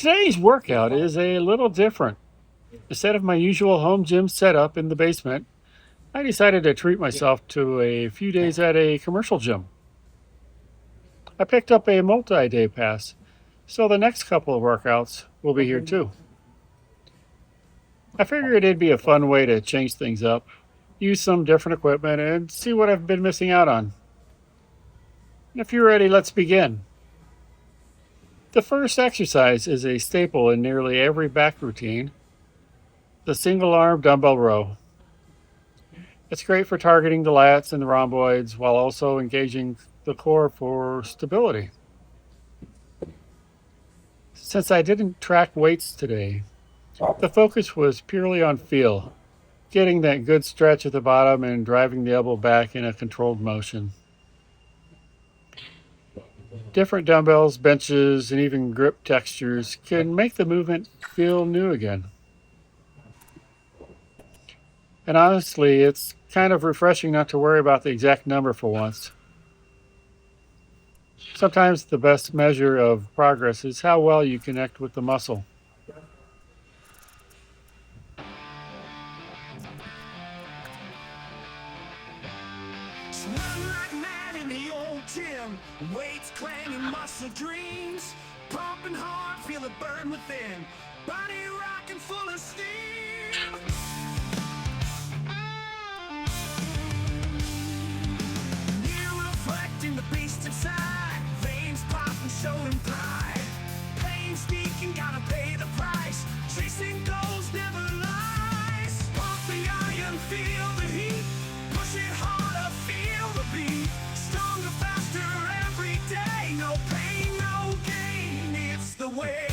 Today's workout is a little different. Instead of my usual home gym setup in the basement, I decided to treat myself to a few days at a commercial gym. I picked up a multi day pass, so the next couple of workouts will be here too. I figured it'd be a fun way to change things up, use some different equipment, and see what I've been missing out on. If you're ready, let's begin. The first exercise is a staple in nearly every back routine, the single arm dumbbell row. It's great for targeting the lats and the rhomboids while also engaging the core for stability. Since I didn't track weights today, the focus was purely on feel, getting that good stretch at the bottom and driving the elbow back in a controlled motion. Different dumbbells, benches, and even grip textures can make the movement feel new again. And honestly, it's kind of refreshing not to worry about the exact number for once. Sometimes the best measure of progress is how well you connect with the muscle. Swung like mad in the old gym, weights clanging, muscle dreams, pumping hard, feel it burn within, body rocking full of steam. Near reflecting the beast inside, veins popping, showing pride. Pain speaking, gotta pay the price. Chasing goals never lies. Pump the iron, feel the heat. Push it harder, feel the beat. Stronger, faster every day. No pain, no gain. It's the way.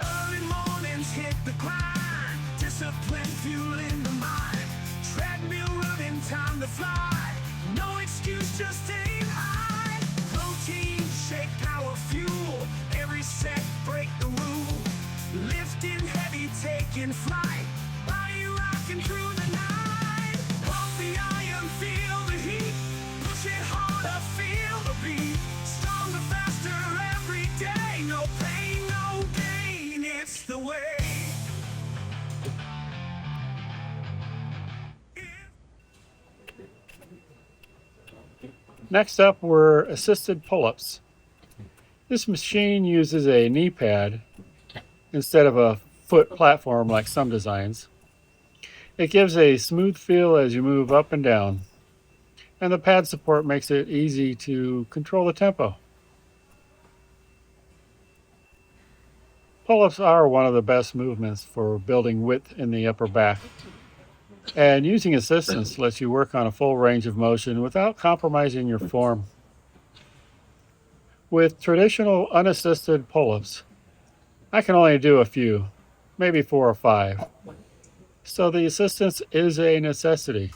Early mornings hit the grind. Discipline fueling the mind. Treadmill running, time to fly. No excuse, just aim high. Protein, shake, power, fuel. Every set, break the rule. Lifting heavy, taking flight. Body rocking through the night. Pump the iron, feel the heat. Push it harder, feel the beat. Stronger, faster every day. No pain, no gain. It's the way. Next up were assisted pull ups. This machine uses a knee pad instead of a foot platform like some designs. It gives a smooth feel as you move up and down, and the pad support makes it easy to control the tempo. Pull ups are one of the best movements for building width in the upper back, and using assistance lets you work on a full range of motion without compromising your form. With traditional unassisted pull ups, I can only do a few, maybe 4 or 5. So the assistance is a necessity.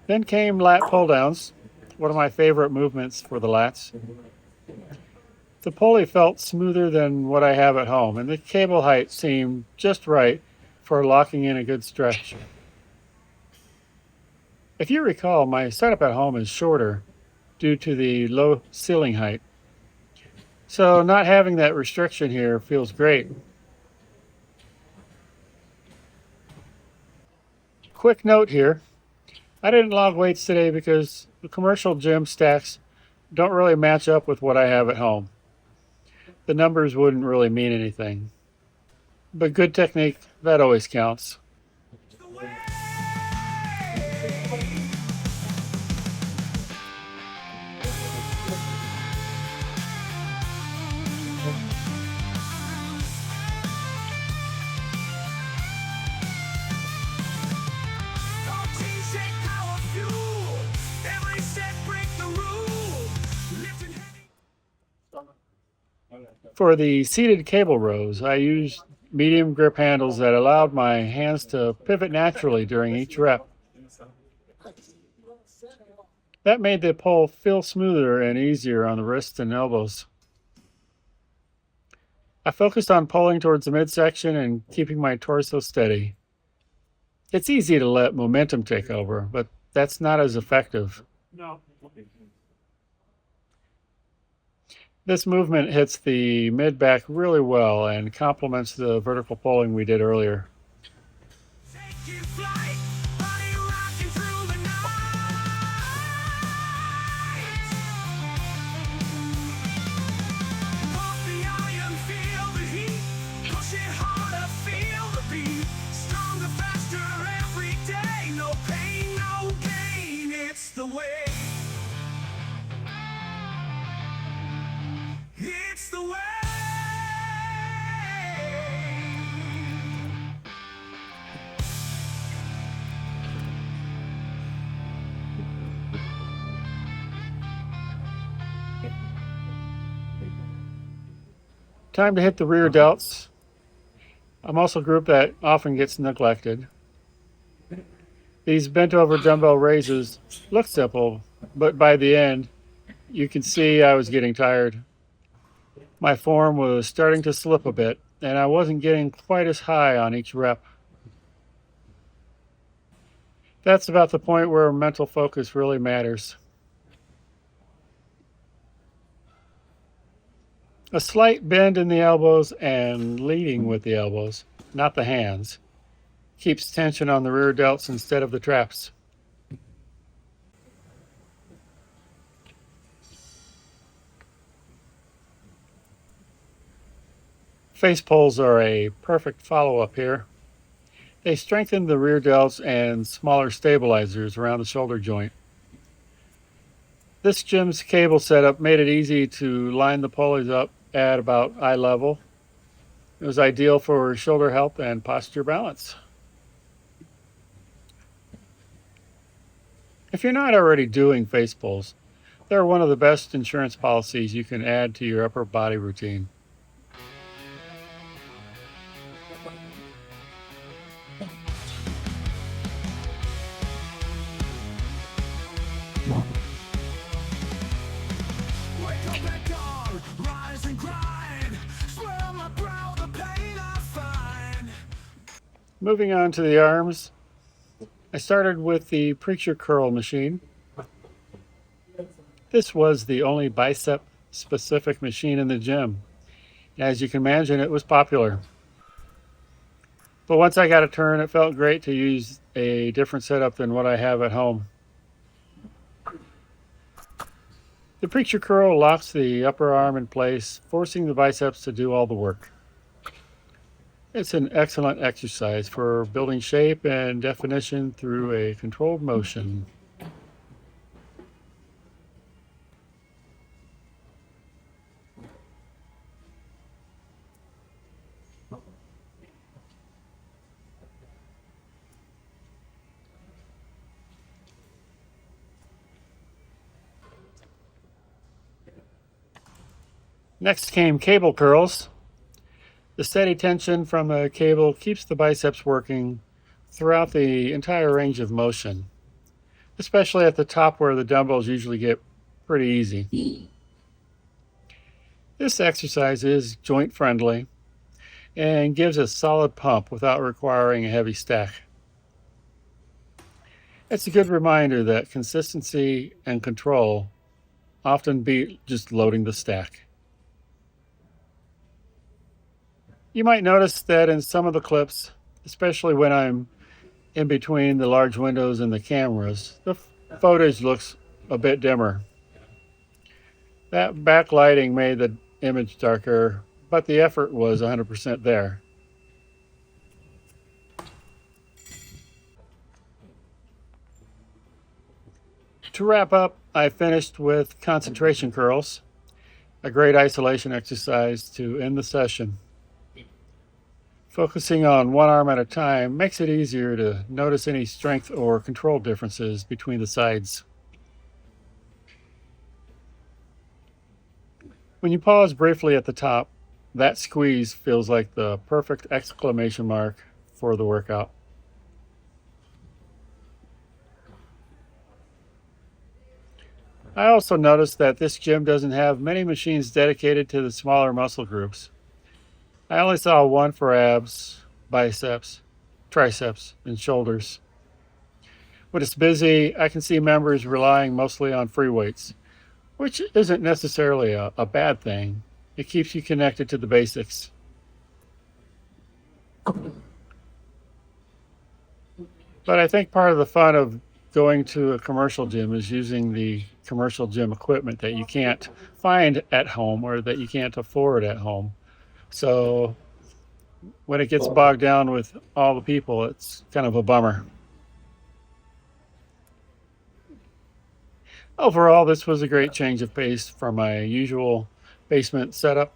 Then came lat pull downs, one of my favorite movements for the lats. The pulley felt smoother than what I have at home, and the cable height seemed just right for locking in a good stretch. If you recall, my setup at home is shorter due to the low ceiling height, so not having that restriction here feels great. Quick note here, I didn't log weights today because the commercial gym stacks don't really match up with what I have at home. The numbers wouldn't really mean anything. But good technique, that always counts. The way. Protein, shake, power, fuel. Every set, break the rule. Lifting heavy. For the seated cable rows, I used medium grip handles that allowed my hands to pivot naturally during each rep. That made the pull feel smoother and easier on the wrists and elbows. I focused on pulling towards the midsection and keeping my torso steady. It's easy to let momentum take over, but that's not as effective. No. This movement hits the mid-back really well and complements the vertical pulling we did earlier. Take you flight, body rocking through the night. Pump the iron, feel the heat. Push it harder, feel the beat. Stronger, faster every day. No pain, no gain. It's the way. It's the way. Time to hit the rear delts. A muscle group that often gets neglected. These bent over dumbbell raises look simple, but by the end, you can see I was getting tired. My form was starting to slip a bit, and I wasn't getting quite as high on each rep. That's about the point where mental focus really matters. A slight bend in the elbows and leading with the elbows, not the hands, keeps tension on the rear delts instead of the traps. Face pulls are a perfect follow-up here. They strengthen the rear delts and smaller stabilizers around the shoulder joint. This gym's cable setup made it easy to line the pulleys up at about eye level. It was ideal for shoulder health and posture balance. If you're not already doing face pulls, they're one of the best insurance policies you can add to your upper body routine. Wake up at dawn, rise and grind. Sweat on my brow, the pain I find. Moving on to the arms, I started with the preacher curl machine. This was the only bicep specific machine in the gym. As you can imagine, it was popular. But once I got a turn, it felt great to use a different setup than what I have at home. The preacher curl locks the upper arm in place, forcing the biceps to do all the work. It's an excellent exercise for building shape and definition through a controlled motion. Next came cable curls. The steady tension from the cable keeps the biceps working throughout the entire range of motion, especially at the top where the dumbbells usually get pretty easy. This exercise is joint friendly and gives a solid pump without requiring a heavy stack. It's a good reminder that consistency and control often beat just loading the stack. You might notice that in some of the clips, especially when I'm in between the large windows and the cameras, the footage looks a bit dimmer. That backlighting made the image darker, but the effort was 100% there. To wrap up, I finished with concentration curls, a great isolation exercise to end the session. Focusing on one arm at a time makes it easier to notice any strength or control differences between the sides. When you pause briefly at the top, that squeeze feels like the perfect exclamation mark for the workout. I also noticed that this gym doesn't have many machines dedicated to the smaller muscle groups. I only saw one for abs, biceps, triceps, and shoulders. When it's busy, I can see members relying mostly on free weights, which isn't necessarily a bad thing. It keeps you connected to the basics. But I think part of the fun of going to a commercial gym is using the commercial gym equipment that you can't find at home or that you can't afford at home. So when it gets bogged down with all the people, it's kind of a bummer. Overall, this was a great change of pace from my usual basement setup.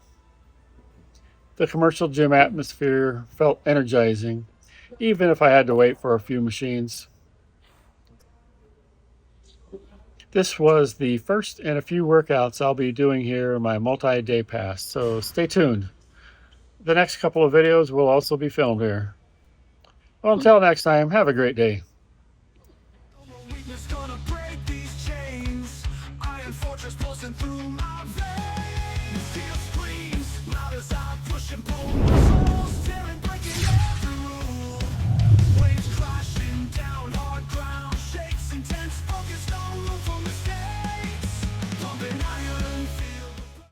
The commercial gym atmosphere felt energizing, even if I had to wait for a few machines. This was the first in a few workouts I'll be doing here in my multi-day pass, so stay tuned. The next couple of videos will also be filmed here. Well, until next time, have a great day. Weakness gonna break these chains. Iron fortress pulsing through my veins. Feel screams loud as I push and pull.